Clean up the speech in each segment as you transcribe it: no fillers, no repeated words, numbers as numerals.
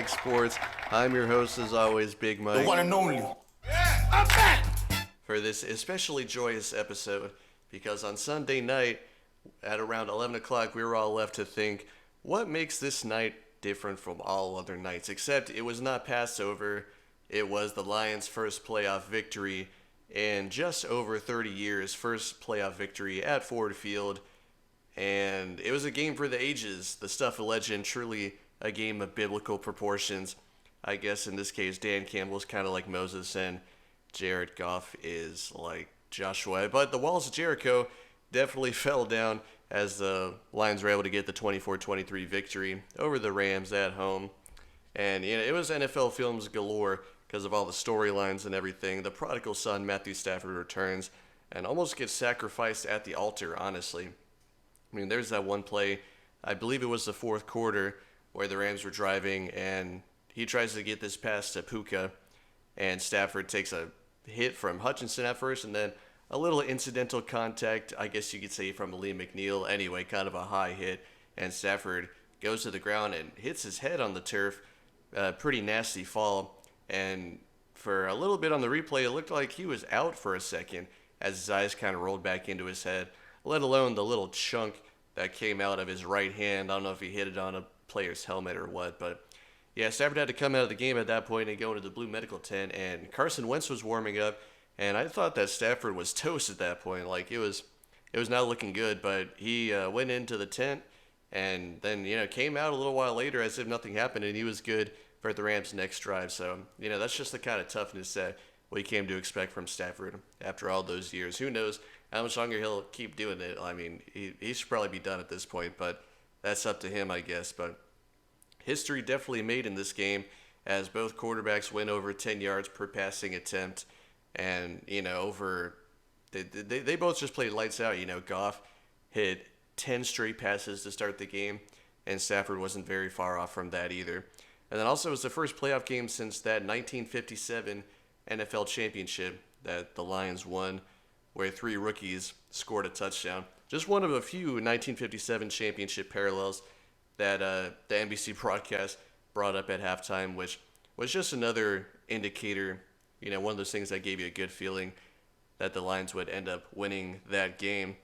Mike Sports. I'm your host, as always, Big Mike. The one and only. Yeah, I'm back! For this especially joyous episode, because on Sunday night, at around 11 o'clock, we were all left to think, what makes this night different from all other nights? Except it was not Passover, it was the Lions' first playoff victory in just over 30 years, first playoff victory at Ford Field, and it was a game for the ages, the stuff of legend, truly a game of biblical proportions. I guess in this case, Dan Campbell's kind of like Moses, and Jared Goff is like Joshua. But the walls of Jericho definitely fell down as the Lions were able to get the 24-23 victory over the Rams at home. And it was NFL films galore because of all the storylines and everything. The prodigal son, Matthew Stafford, returns and almost gets sacrificed at the altar, honestly. I mean, there's that one play, I believe it was the fourth quarter, where the Rams were driving, and he tries to get this pass to Puka, and Stafford takes a hit from Hutchinson at first, and then a little incidental contact, I guess you could say, from Lee McNeil. Anyway, kind of a high hit, and Stafford goes to the ground and hits his head on the turf. Pretty nasty fall, and for a little bit on the replay, it looked like he was out for a second as his eyes kind of rolled back into his head, let alone the little chunk that came out of his right hand. I don't know if he hit it on a player's helmet or what, but yeah, Stafford had to come out of the game at that point and go into the blue medical tent, and Carson Wentz was warming up, and I thought that Stafford was toast at that point. Like, it was not looking good, but he went into the tent and then, came out a little while later as if nothing happened, and he was good for the Rams' next drive. So, that's just the kind of toughness that we came to expect from Stafford after all those years. Who knows how much longer he'll keep doing it. I mean, he should probably be done at this point, but that's up to him, I guess. But history definitely made in this game as both quarterbacks went over 10 yards per passing attempt. And, they both just played lights out. Goff hit 10 straight passes to start the game, and Stafford wasn't very far off from that either. And then also it was the first playoff game since that 1957 NFL Championship that the Lions won, where 3 rookies scored a touchdown. Just one of a few 1957 championship parallels that the NBC broadcast brought up at halftime, which was just another indicator, one of those things that gave you a good feeling that the Lions would end up winning that game.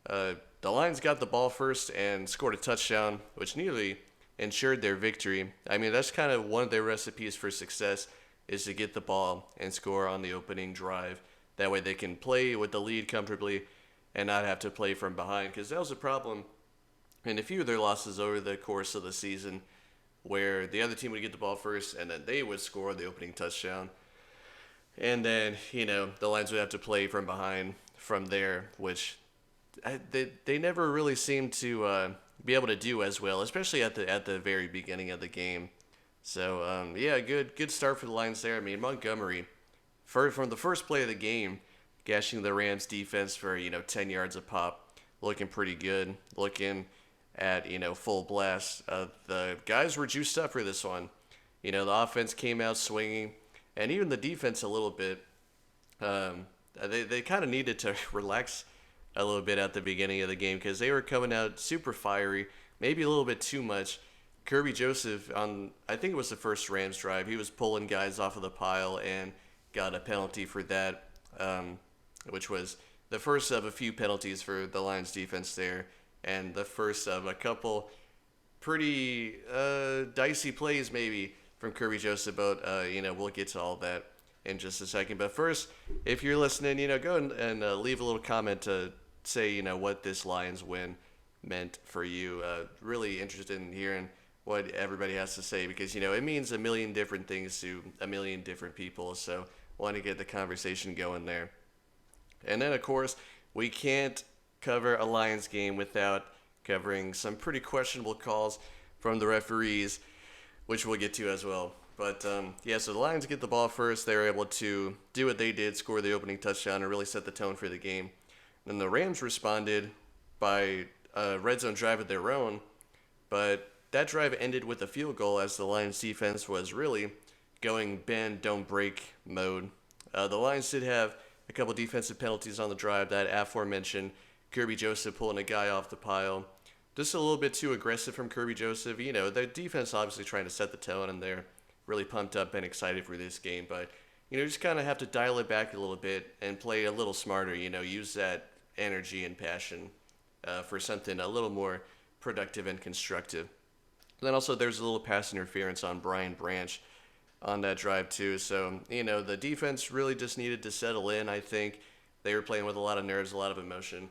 The Lions got the ball first and scored a touchdown, which nearly ensured their victory. I mean, that's kind of one of their recipes for success, is to get the ball and score on the opening drive. That way they can play with the lead comfortably and not have to play from behind, because that was a problem in a few of their losses over the course of the season, where the other team would get the ball first and then they would score the opening touchdown. And then, the Lions would have to play from behind from there, which they never really seemed to be able to do as well, especially at the very beginning of the game. So, good start for the Lions there. I mean, Montgomery, from the first play of the game, gashing the Rams defense for, 10 yards a pop, looking pretty good, looking at, full blast. The guys were juiced up for this one. The offense came out swinging, and even the defense a little bit. They kind of needed to relax a little bit at the beginning of the game because they were coming out super fiery, maybe a little bit too much. Kirby Joseph, I think it was the first Rams drive, he was pulling guys off of the pile and got a penalty for that, which was the first of a few penalties for the Lions defense there, and the first of a couple pretty dicey plays maybe from Kirby Joseph, but we'll get to all that in just a second. But first, if you're listening, go and leave a little comment to say, what this Lions win meant for you. Really interested in hearing what everybody has to say, because, it means a million different things to a million different people. So want to get the conversation going there. And then, of course, we can't cover a Lions game without covering some pretty questionable calls from the referees, which we'll get to as well. But, so the Lions get the ball first. They were able to do what they did, score the opening touchdown, and really set the tone for the game. Then the Rams responded by a red zone drive of their own, but that drive ended with a field goal as the Lions defense was really going bend, don't break mode. The Lions did have a couple defensive penalties on the drive, that aforementioned Kirby Joseph pulling a guy off the pile, just a little bit too aggressive from Kirby Joseph. The defense obviously trying to set the tone, and they're really pumped up and excited for this game. But, just kind of have to dial it back a little bit and play a little smarter. Use that energy and passion for something a little more productive and constructive. And then also there's a little pass interference on Brian Branch on that drive too. So, the defense really just needed to settle in. I think they were playing with a lot of nerves, a lot of emotion.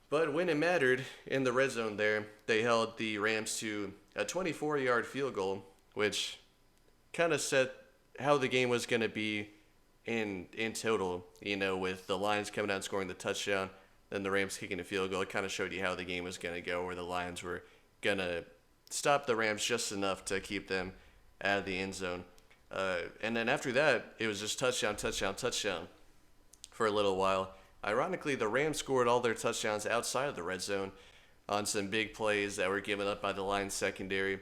But when it mattered in the red zone there, they held the Rams to a 24-yard field goal, which kind of set how the game was going to be in total, with the Lions coming out and scoring the touchdown, then the Rams kicking a field goal. It kind of showed you how the game was going to go, where the Lions were going to stop the Rams just enough to keep them out of the end zone. And then after that, it was just touchdown, touchdown, touchdown for a little while. Ironically, the Rams scored all their touchdowns outside of the red zone on some big plays that were given up by the Lions secondary.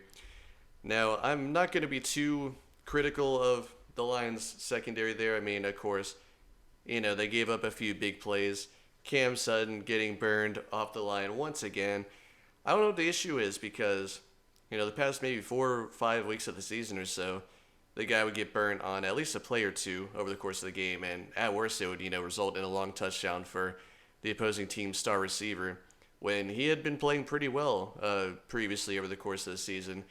Now, I'm not going to be too critical of the Lions secondary there. I mean, of course, they gave up a few big plays. Cam Sutton getting burned off the line once again. I don't know what the issue is because, the past maybe 4 or 5 weeks of the season or so, the guy would get burned on at least a play or two over the course of the game, and at worst it would, result in a long touchdown for the opposing team's star receiver when he had been playing pretty well previously over the course of the season.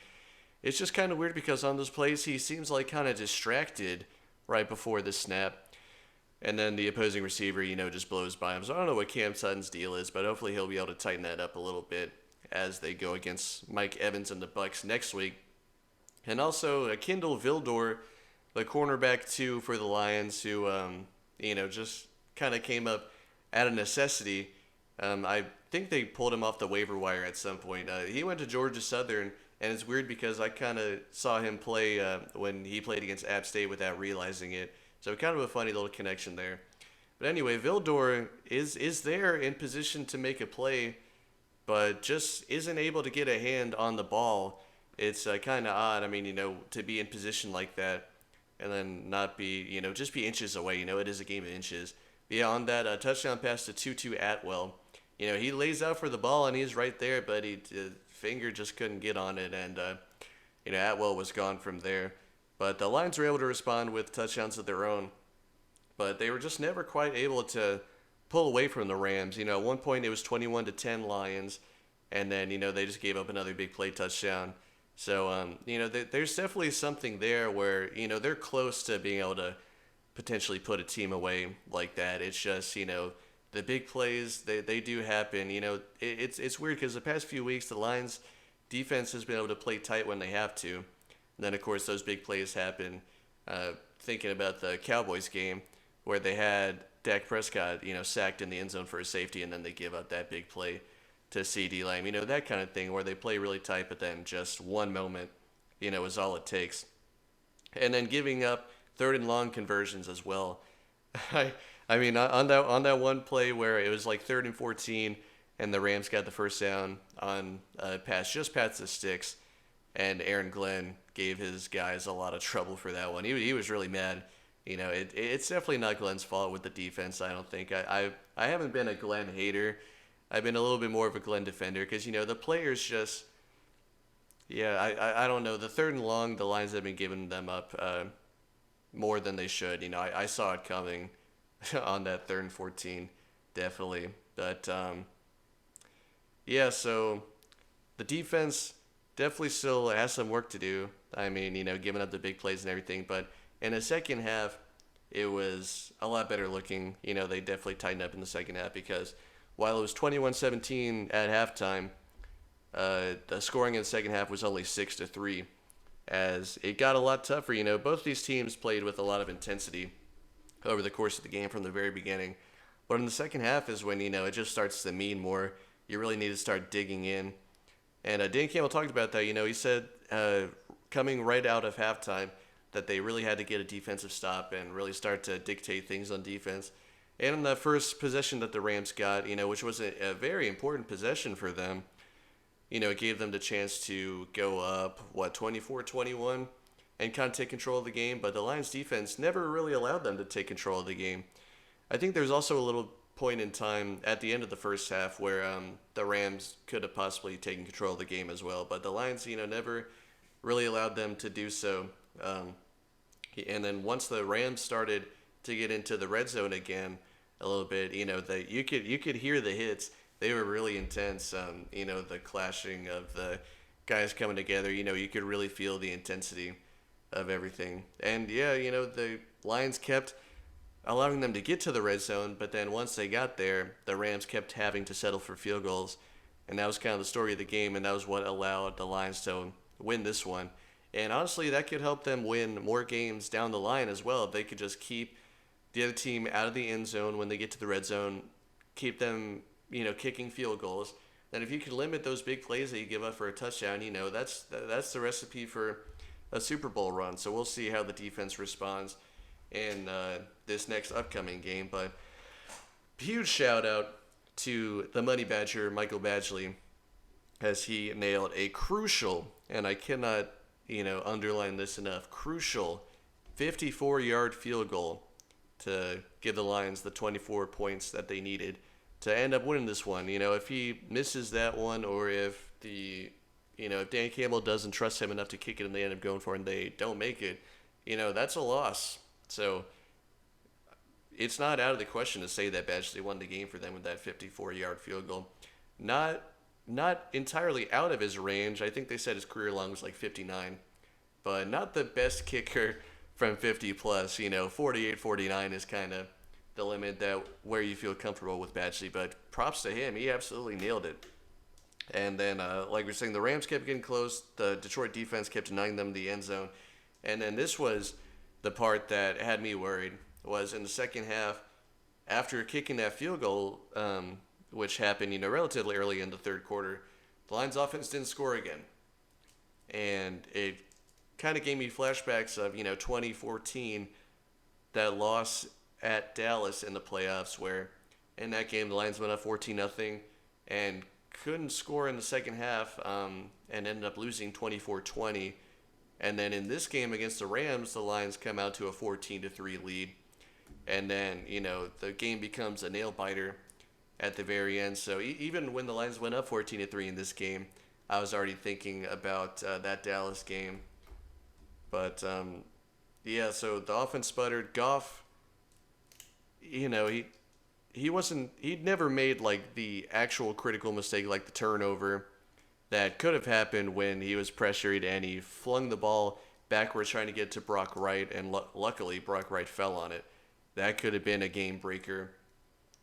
It's just kind of weird because on those plays he seems like kind of distracted right before the snap, and then the opposing receiver, just blows by him. So I don't know what Cam Sutton's deal is, but hopefully he'll be able to tighten that up a little bit as they go against Mike Evans and the Bucs next week. And also Kendall Vildor, the cornerback too for the Lions, who just kind of came up out of necessity. I think they pulled him off the waiver wire at some point. He went to Georgia Southern, and it's weird because I kind of saw him play when he played against App State without realizing it. So kind of a funny little connection there. But anyway, Vildor is there in position to make a play, but just isn't able to get a hand on the ball. It's kind of odd. I mean, to be in position like that and then not be, just be inches away. It is a game of inches. But yeah, on that touchdown pass to Tutu Atwell, he lays out for the ball and he's right there, but finger just couldn't get on it, and Atwell was gone from there. But the Lions were able to respond with touchdowns of their own, but they were just never quite able to pull away from the Rams. At one point it was 21-10 Lions, and then they just gave up another big play touchdown. So there's definitely something there where they're close to being able to potentially put a team away like that. It's just the big plays they do happen. It's weird because the past few weeks the Lions defense has been able to play tight when they have to. And then of course those big plays happen. Thinking about the Cowboys game where they had Dak Prescott sacked in the end zone for a safety, and then they give up that big play to CD Lamb, that kind of thing where they play really tight, but then just one moment, is all it takes. And then giving up 3rd and long conversions as well. I mean, on that one play where it was like 3rd and 14, and the Rams got the first down on a pass just past the sticks, and Aaron Glenn gave his guys a lot of trouble for that one. He was really mad. It's definitely not Glenn's fault with the defense. I don't think I haven't been a Glenn hater. I've been a little bit more of a Glenn defender because, the players just, I don't know. The 3rd and long, the Lions have been giving them up more than they should. I saw it coming on that 3rd and 14, definitely. But, so the defense definitely still has some work to do. I mean, giving up the big plays and everything. But in the second half, it was a lot better looking. They definitely tightened up in the second half because while it was 21-17 at halftime, the scoring in the second half was only 6-3, as it got a lot tougher. Both these teams played with a lot of intensity over the course of the game from the very beginning. But in the second half is when, it just starts to mean more. You really need to start digging in. And Dan Campbell talked about that. He said coming right out of halftime that they really had to get a defensive stop and really start to dictate things on defense. And in the first possession that the Rams got, which was a very important possession for them, it gave them the chance to go up, 24-21, and kind of take control of the game. But the Lions defense never really allowed them to take control of the game. I think there's also a little point in time at the end of the first half where the Rams could have possibly taken control of the game as well, but the Lions, never really allowed them to do so. And then once the Rams started to get into the red zone again a little bit, you could hear the hits. They were really intense. The clashing of the guys coming together. You could really feel the intensity of everything. And yeah, the Lions kept allowing them to get to the red zone, but then once they got there, the Rams kept having to settle for field goals, and that was kind of the story of the game, and that was what allowed the Lions to win this one. And honestly, that could help them win more games down the line as well. If they could just keep the other team out of the end zone when they get to the red zone, keep them, kicking field goals. Then if you can limit those big plays that you give up for a touchdown, that's the recipe for a Super Bowl run. So we'll see how the defense responds in this next upcoming game. But huge shout out to the Money Badger, Michael Badgley, as he nailed a crucial, and I cannot, underline this enough, crucial 54-yard field goal to give the Lions the 24 points that they needed to end up winning this one. If he misses that one, or if if Dan Campbell doesn't trust him enough to kick it and they end up going for it and they don't make it, that's a loss. So it's not out of the question to say that Badgley won the game for them with that 54-yard field goal. Not entirely out of his range. I think they said his career long was like 59, but not the best kicker from 50 plus. 48, 49 is kind of the limit that where you feel comfortable with Badgley. But props to him, he absolutely nailed it. And then, like we're saying, the Rams kept getting close. The Detroit defense kept denying them the end zone. And then this was the part that had me worried, was in the second half, after kicking that field goal, which happened, relatively early in the third quarter, the Lions offense didn't score again. And it kind of gave me flashbacks of, 2014, that loss at Dallas in the playoffs, where in that game the Lions went up 14-0 and couldn't score in the second half, and ended up losing 24-20. And then in this game against the Rams, the Lions come out to a 14-3 lead. And then, the game becomes a nail-biter at the very end. So even when the Lions went up 14-3 in this game, I was already thinking about that Dallas game. But, yeah, so the offense sputtered. Goff, he'd never made, like, the actual critical mistake, like the turnover that could have happened when he was pressured and he flung the ball backwards trying to get to Brock Wright, and luckily Brock Wright fell on it. That could have been a game breaker.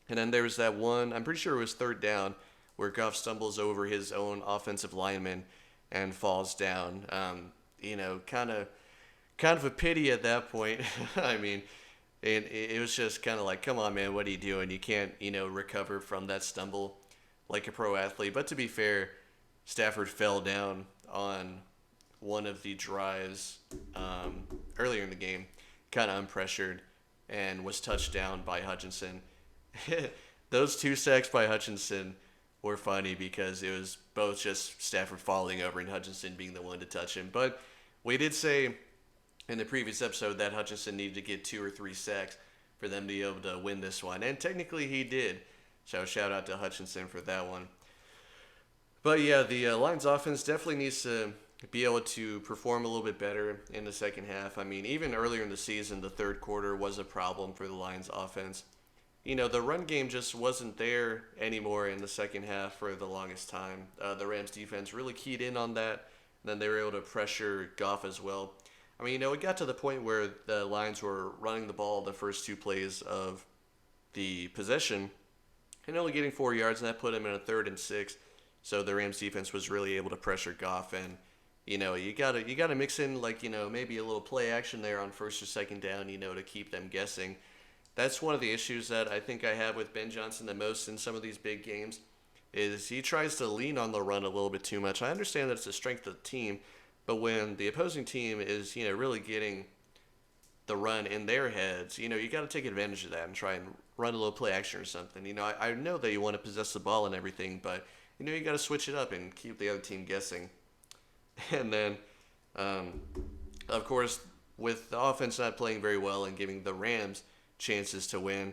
And then there was that one, I'm pretty sure it was third down, where Goff stumbles over his own offensive lineman and falls down. Kind of a pity at that point. I mean, it was just kind of like, come on, man, what are you doing? You can't, recover from that stumble like a pro athlete. But to be fair, Stafford fell down on one of the drives earlier in the game, kind of unpressured, and was touched down by Hutchinson. Those 2 sacks by Hutchinson were funny because it was both just Stafford falling over and Hutchinson being the one to touch him. But we did say in the previous episode that Hutchinson needed to get 2 or 3 sacks for them to be able to win this one. And technically he did. So shout out to Hutchinson for that one. But yeah, the Lions offense definitely needs to be able to perform a little bit better in the second half. I mean, even earlier in the season, the third quarter was a problem for the Lions offense. The run game just wasn't there anymore in the second half for the longest time. The Rams defense really keyed in on that. And then they were able to pressure Goff as well. I mean, it got to the point where the Lions were running the ball the first 2 plays of the possession and only getting 4 yards, and that put them in a 3rd and 6. So the Rams defense was really able to pressure Goff, and you gotta mix in, like, maybe a little play action there on first or second down, to keep them guessing. That's one of the issues that I think I have with Ben Johnson the most in some of these big games, is he tries to lean on the run a little bit too much. I understand that it's the strength of the team, but when the opposing team is, really getting the run in their heads, you got to take advantage of that and try and run a little play action or something. I know that you want to possess the ball and everything, but, you got to switch it up and keep the other team guessing. And then, of course, with the offense not playing very well and giving the Rams chances to win,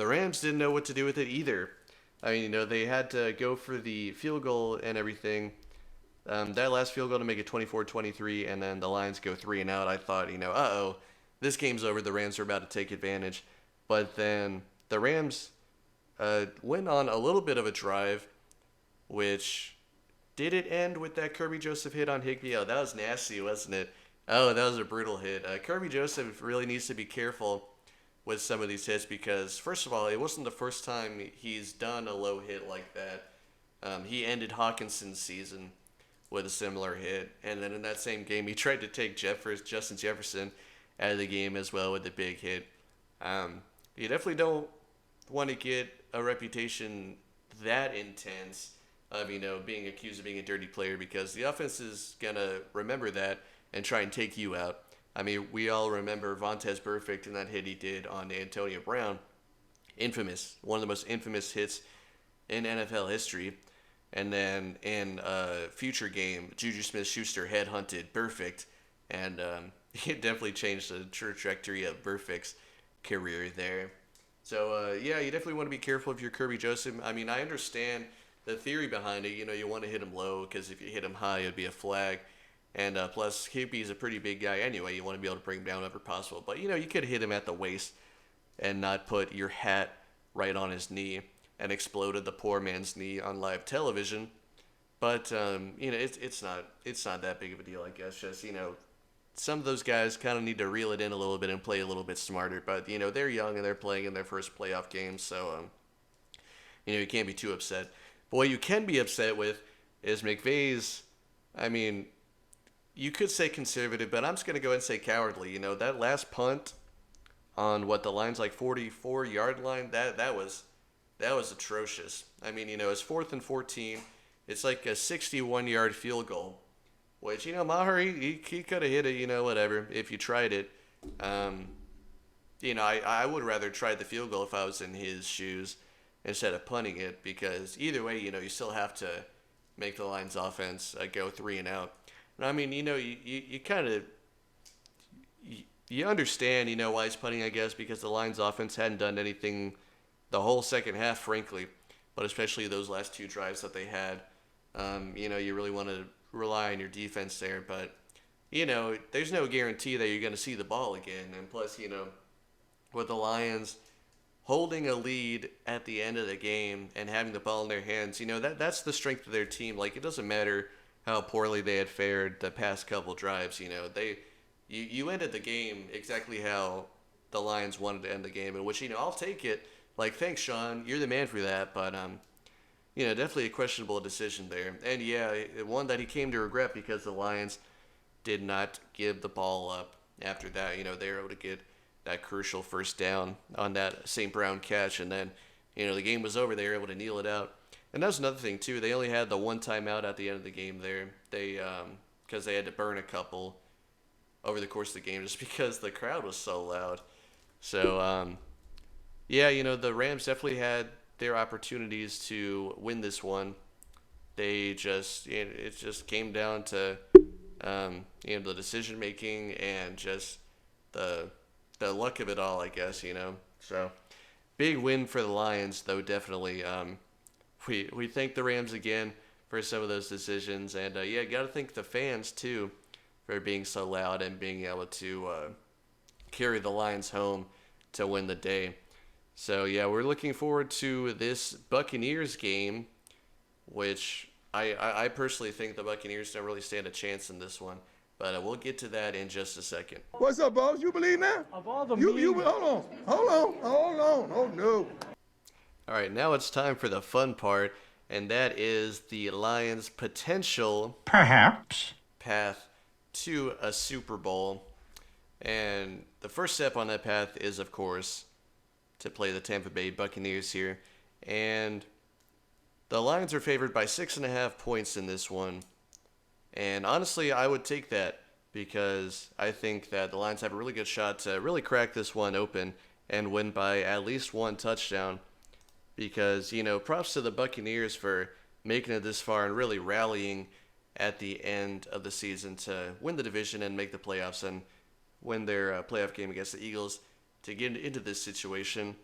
the Rams didn't know what to do with it either. I mean, they had to go for the field goal and everything. That last field goal to make it 24-23, and then the Lions go 3 and out. I thought, uh-oh, this game's over. The Rams are about to take advantage. But then the Rams went on a little bit of a drive, which did it end with that Kirby Joseph hit on Higbee? Oh, that was nasty, wasn't it? Oh, that was a brutal hit. Kirby Joseph really needs to be careful with some of these hits because, first of all, it wasn't the first time he's done a low hit like that. He ended Hawkinson's season with a similar hit, and then in that same game, he tried to take Justin Jefferson out of the game as well with a big hit. You definitely don't want to get a reputation that intense of, being accused of being a dirty player because the offense is going to remember that and try and take you out. I mean, we all remember Vontaze Burfict and that hit he did on Antonio Brown. Infamous. One of the most infamous hits in NFL history. And then in a future game, Juju Smith-Schuster headhunted Burfict. And it definitely changed the trajectory of Burfict's career there. So, you definitely want to be careful if you're Kirby Joseph. I mean, I understand the theory behind it. You want to hit him low because if you hit him high, it would be a flag. And plus, Higbee's a pretty big guy anyway. You want to be able to bring him down whenever possible. But, you could hit him at the waist and not put your hat right on his knee and exploded the poor man's knee on live television. But, it's not that big of a deal, I guess. Just, some of those guys kind of need to reel it in a little bit and play a little bit smarter. But, they're young and they're playing in their first playoff game. So, you can't be too upset. But what you can be upset with is McVay's, you could say conservative, but I'm just going to go ahead and say cowardly. That last punt on the line's like 44-yard line, that was atrocious. It's 4th and 14. It's like a 61-yard field goal, which, Maher, he could have hit it, whatever, if you tried it. I would rather try the field goal if I was in his shoes instead of punting it because either way, you still have to make the Lions offense go 3 and out. You kind of you understand, why he's punting, I guess, because the Lions offense hadn't done anything the whole second half, frankly, but especially those last 2 drives that they had. You really want to rely on your defense there, but, there's no guarantee that you're going to see the ball again. And plus, with the Lions holding a lead at the end of the game and having the ball in their hands, that's the strength of their team. Like, it doesn't matter how poorly they had fared the past couple drives. You ended the game exactly how the Lions wanted to end the game, in which, I'll take it. Like, thanks, Sean. You're the man for that. But, definitely a questionable decision there. And, one that he came to regret because the Lions did not give the ball up after that. They were able to get that crucial first down on that St. Brown catch. And then, the game was over. They were able to kneel it out. And that was another thing, too. They only had the one timeout at the end of the game there. Because they had to burn a couple over the course of the game just because the crowd was so loud. So, the Rams definitely had their opportunities to win this one. It just came down to, the decision making and just the luck of it all, I guess, So, big win for the Lions, though, definitely. We thank the Rams again for some of those decisions. And, got to thank the fans, too, for being so loud and being able to carry the Lions home to win the day. So, we're looking forward to this Buccaneers game, which I personally think the Buccaneers don't really stand a chance in this one. But we'll get to that in just a second. What's up, boss? You believe now? Of all the hold on. Oh, no. All right, now it's time for the fun part, and that is the Lions' potential perhaps path to a Super Bowl. And the first step on that path is, of course, to play the Tampa Bay Buccaneers here. And the Lions are favored by 6.5 points in this one. And honestly, I would take that because I think that the Lions have a really good shot to really crack this one open and win by at least 1 touchdown. Because, props to the Buccaneers for making it this far and really rallying at the end of the season to win the division and make the playoffs and win their playoff game against the Eagles to get into this situation.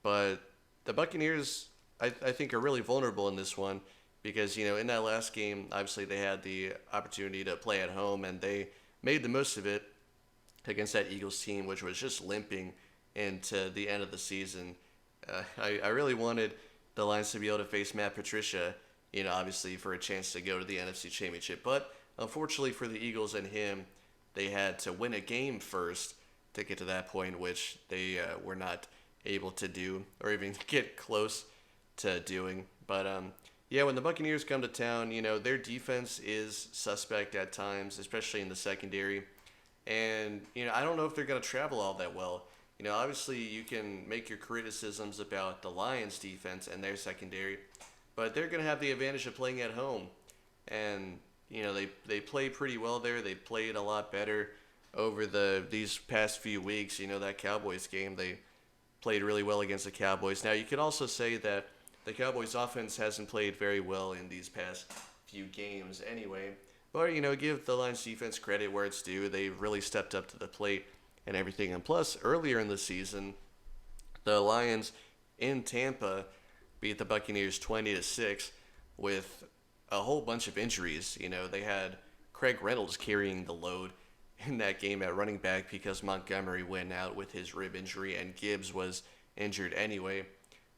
But the Buccaneers, I think, are really vulnerable in this one because, in that last game, obviously they had the opportunity to play at home and they made the most of it against that Eagles team, which was just limping into the end of the season. I really wanted the Lions to be able to face Matt Patricia, obviously for a chance to go to the NFC Championship. But unfortunately for the Eagles and him, they had to win a game first to get to that point, which they were not able to do or even get close to doing. But yeah, when the Buccaneers come to town, their defense is suspect at times, especially in the secondary. And, I don't know if they're going to travel all that well. Obviously you can make your criticisms about the Lions defense and their secondary, but they're going to have the advantage of playing at home. And, they play pretty well there. They played a lot better over these past few weeks. That Cowboys game, they played really well against the Cowboys. Now, you could also say that the Cowboys offense hasn't played very well in these past few games anyway. But, give the Lions defense credit where it's due. They've really stepped up to the plate and everything. And plus, earlier in the season, the Lions in Tampa beat the Buccaneers 20-6 with a whole bunch of injuries. They had Craig Reynolds carrying the load in that game at running back because Montgomery went out with his rib injury and Gibbs was injured anyway.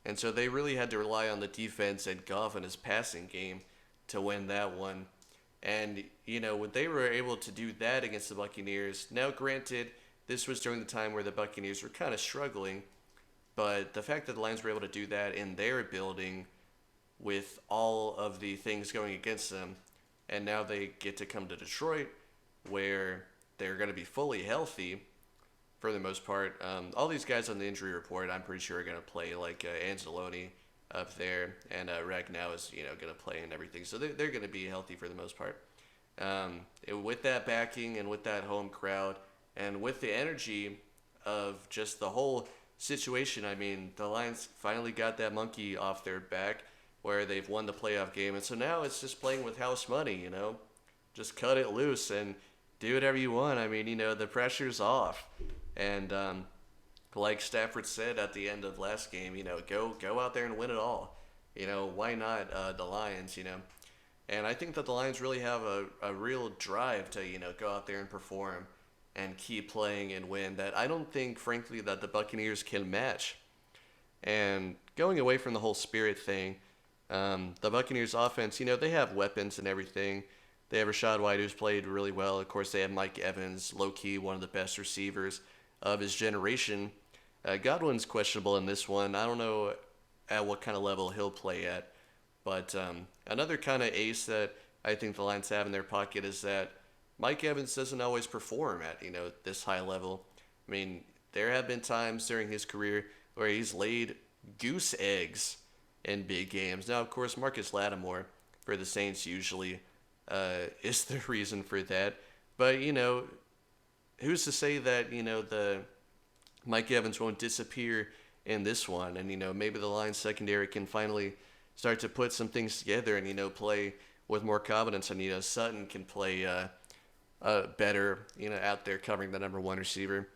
And so they really had to rely on the defense and Goff in his passing game to win that one. And, when they were able to do that against the Buccaneers, now granted, this was during the time where the Buccaneers were kind of struggling, but the fact that the Lions were able to do that in their building with all of the things going against them, and now they get to come to Detroit where they're going to be fully healthy for the most part. All these guys on the injury report, I'm pretty sure are going to play, like Anzalone up there, and Ragnow is going to play and everything. So they're going to be healthy for the most part. With that backing and with that home crowd and with the energy of just the whole situation, I mean, the Lions finally got that monkey off their back where they've won the playoff game. And so now it's just playing with house money, Just cut it loose and do whatever you want. I mean, the pressure's off. And like Stafford said at the end of last game, go out there and win it all. Why not the Lions, And I think that the Lions really have a real drive to, go out there and perform and keep playing and win that I don't think, frankly, that the Buccaneers can match. And going away from the whole spirit thing, the Buccaneers offense, they have weapons and everything. They have Rashad White, who's played really well. Of course, they have Mike Evans, low-key, one of the best receivers of his generation. Godwin's questionable in this one. I don't know at what kind of level he'll play at. But another kind of ace that I think the Lions have in their pocket is that Mike Evans doesn't always perform at, this high level. I mean, there have been times during his career where he's laid goose eggs in big games. Now, of course, Marcus Lattimore for the Saints usually is the reason for that. But, who's to say that, the Mike Evans won't disappear in this one? And, maybe the Lions secondary can finally start to put some things together and, play with more confidence. And, Sutton can play better, out there covering the number one receiver.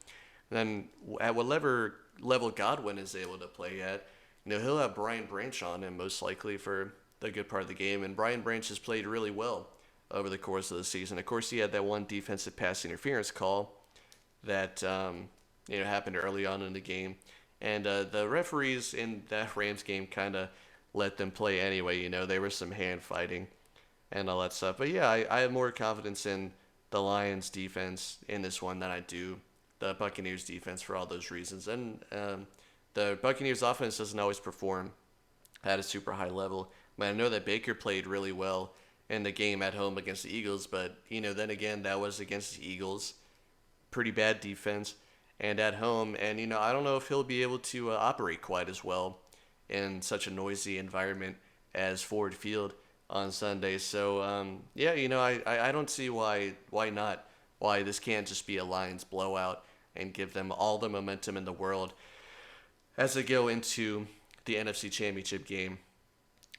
And then at whatever level Godwin is able to play at, he'll have Brian Branch on him most likely for the good part of the game. And Brian Branch has played really well over the course of the season. Of course, he had that one defensive pass interference call that happened early on in the game. And the referees in that Rams game kind of let them play anyway. There was some hand fighting and all that stuff. But yeah, I have more confidence in the Lions defense in this one than I do the Buccaneers defense for all those reasons. And the Buccaneers offense doesn't always perform at a super high level. I know that Baker played really well in the game at home against the Eagles, but then again, that was against the Eagles. Pretty bad defense. And at home, and I don't know if he'll be able to operate quite as well in such a noisy environment as Ford Field on Sunday. So yeah, I don't see why this can't just be a Lions blowout and give them all the momentum in the world as they go into the NFC Championship game.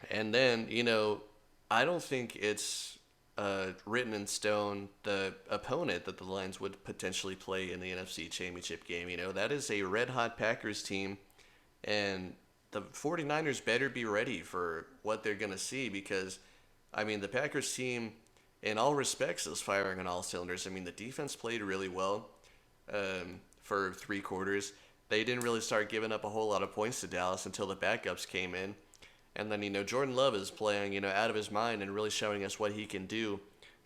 And then, I don't think it's written in stone the opponent that the Lions would potentially play in the NFC Championship game. That is a red-hot Packers team And the 49ers better be ready for what they're going to see because, I mean, the Packers team, in all respects, is firing on all cylinders. I mean, the defense played really well for 3 quarters. They didn't really start giving up a whole lot of points to Dallas until the backups came in. And then, Jordan Love is playing, out of his mind and really showing us what he can do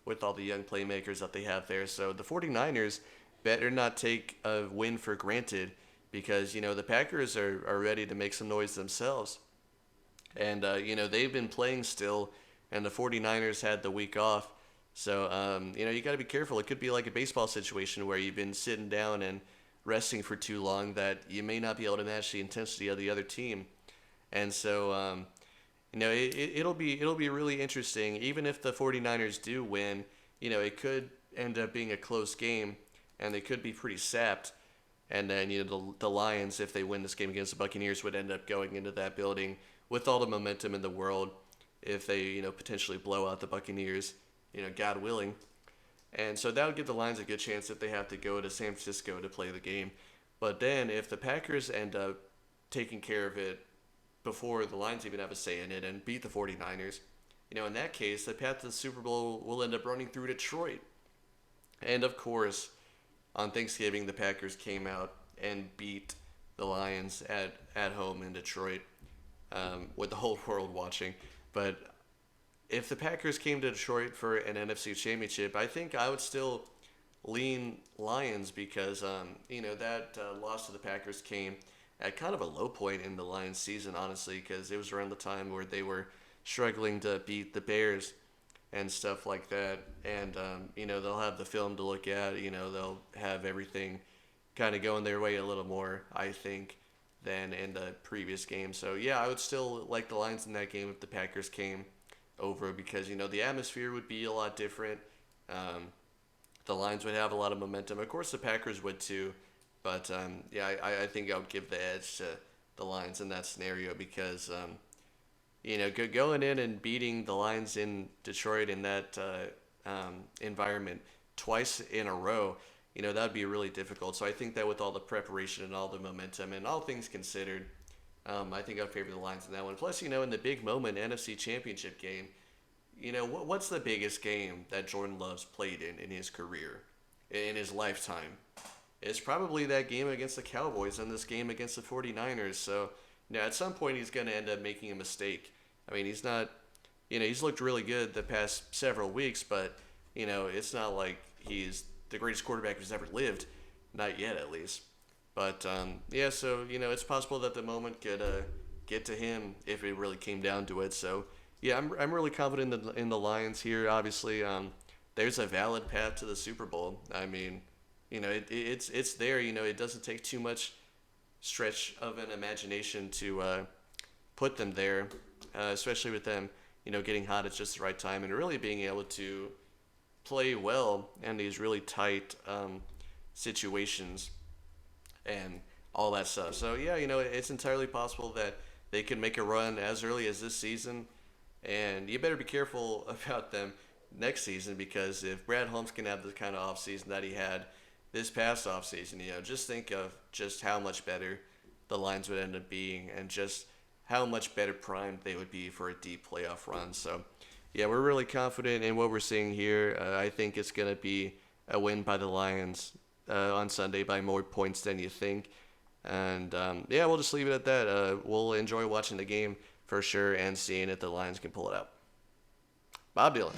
with all the young playmakers that they have there. So the 49ers better not take a win for granted because, the Packers are ready to make some noise themselves. And, they've been playing still, and the 49ers had the week off. So, you got to be careful. It could be like a baseball situation where you've been sitting down and resting for too long that you may not be able to match the intensity of the other team. And so, it'll be really interesting. Even if the 49ers do win, it could end up being a close game, and they could be pretty sapped. And then, the Lions, if they win this game against the Buccaneers, would end up going into that building with all the momentum in the world if they, potentially blow out the Buccaneers, God willing. And so that would give the Lions a good chance if they have to go to San Francisco to play the game. But then if the Packers end up taking care of it before the Lions even have a say in it and beat the 49ers, in that case, the path to the Super Bowl will end up running through Detroit. And of course, on Thanksgiving, the Packers came out and beat the Lions at home in Detroit with the whole world watching. But if the Packers came to Detroit for an NFC Championship, I think I would still lean Lions because, that loss to the Packers came at kind of a low point in the Lions season, honestly, because it was around the time where they were struggling to beat the Bears and stuff like that. And, they'll have the film to look at, they'll have everything kind of going their way a little more, I think, than in the previous game. So, yeah, I would still like the Lions in that game if the Packers came over because, the atmosphere would be a lot different. The Lions would have a lot of momentum. Of course, the Packers would too. But, I think I would give the edge to the Lions in that scenario because, going in and beating the Lions in Detroit in that environment twice in a row, that would be really difficult. So I think that with all the preparation and all the momentum and all things considered, I think I'd favor the Lions in that one. Plus, in the big moment, NFC Championship game, what's the biggest game that Jordan Love's played in his career, in his lifetime? It's probably that game against the Cowboys and this game against the 49ers. So, at some point he's going to end up making a mistake. I mean, he's not, he's looked really good the past several weeks, but, it's not like he's the greatest quarterback who's ever lived. Not yet, at least. But, so, it's possible that the moment could get to him if it really came down to it. So, yeah, I'm really confident in the Lions here. Obviously, there's a valid path to the Super Bowl. I mean, it's there. It doesn't take too much stretch of an imagination to put them there, especially with them, getting hot at just the right time and really being able to play well in these really tight situations and all that stuff. So, yeah, it's entirely possible that they could make a run as early as this season, and you better be careful about them next season because if Brad Holmes can have the kind of offseason that he had this past offseason, just think of just how much better the Lions would end up being and just how much better primed they would be for a deep playoff run. So, yeah, we're really confident in what we're seeing here. I think it's going to be a win by the Lions on Sunday by more points than you think. And, we'll just leave it at that. We'll enjoy watching the game for sure and seeing if the Lions can pull it out. Bob Dylan.